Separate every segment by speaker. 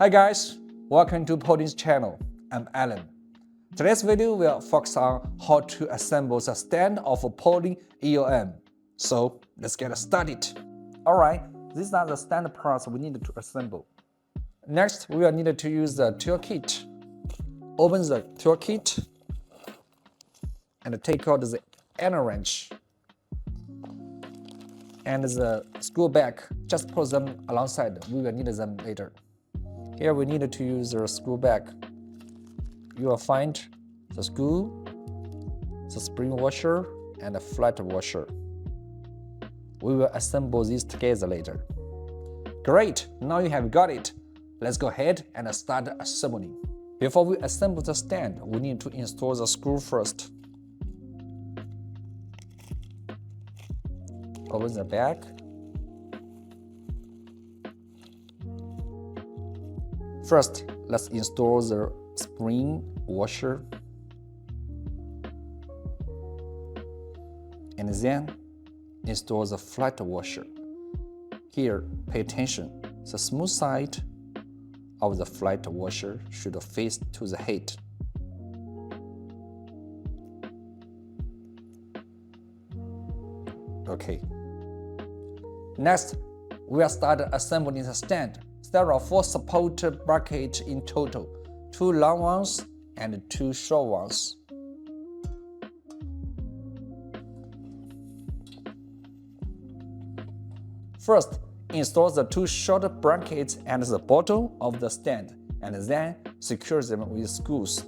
Speaker 1: Hi guys, welcome to PooLin's channel. I'm Alan. Today's video will focus on how to assemble the stand of a PooLin EOM. So let's get started. Alright, these are the stand parts we need to assemble. Next, we will need to use the toolkit. Open the toolkit and take out the Allen wrench and the screw back. Just put them alongside. We will need them later. Here we need to use the screw back. You will find the screw, the spring washer, and the flat washer. We will assemble these together later. Great, now you have got it. Let's go ahead and start assembling. Before we assemble the stand, we need to install the screw first. Open the back. First, let's install the spring washer. And then install the flat washer. Here, pay attention. The smooth side of the flat washer should face to the head. Okay. Next, we'll start assembling the stand. There are 4 support brackets in total, 2 long ones and 2 short ones. First, install the 2 short brackets at the bottom of the stand and then secure them with screws.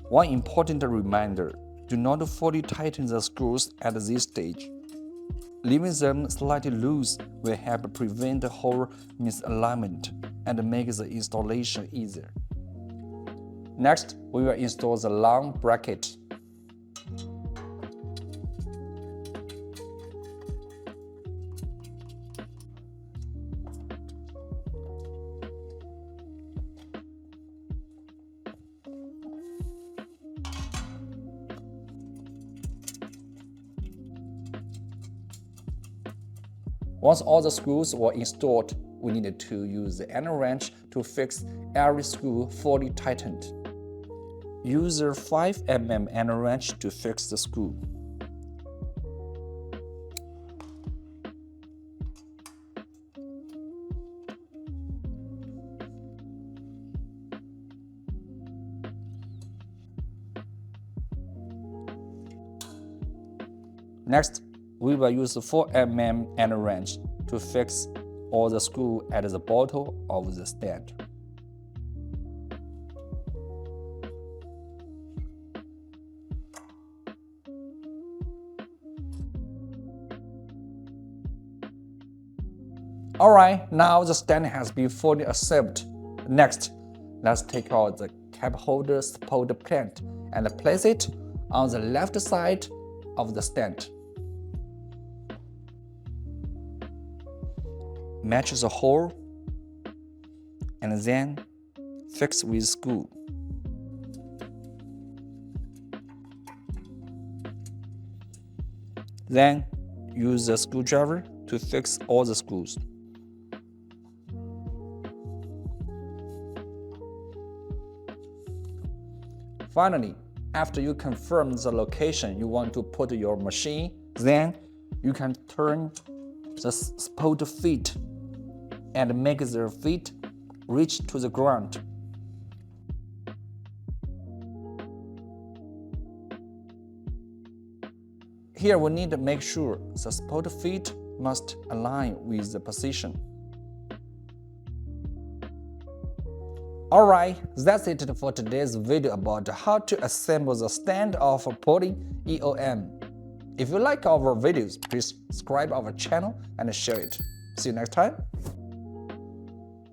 Speaker 1: One important reminder, do not fully tighten the screws at this stage. Leaving them slightly loose will help prevent hole misalignment and make the installation easier. Next, we will install the long bracket. Once all the screws were installed, we needed to use the Allen wrench to fix every screw fully tightened. Use the 5 mm Allen wrench to fix the screw. Next, we will use the 4 mm Allen wrench to fix all the screws at the bottom of the stand. Alright, now the stand has been fully assembled. Next, let's take out the cap holder support plate and place it on the left side of the stand. Match the hole and then fix with screw. Then use the screwdriver to fix all the screws. Finally, after you confirm the location you want to put your machine, then you can turn the support feet and make their feet reach to the ground. Here we need to make sure the support feet must align with the position. Alright, that's it for today's video about how to assemble the stand of a PooLin EOM. If you like our videos, please subscribe our channel and share it. See you next time.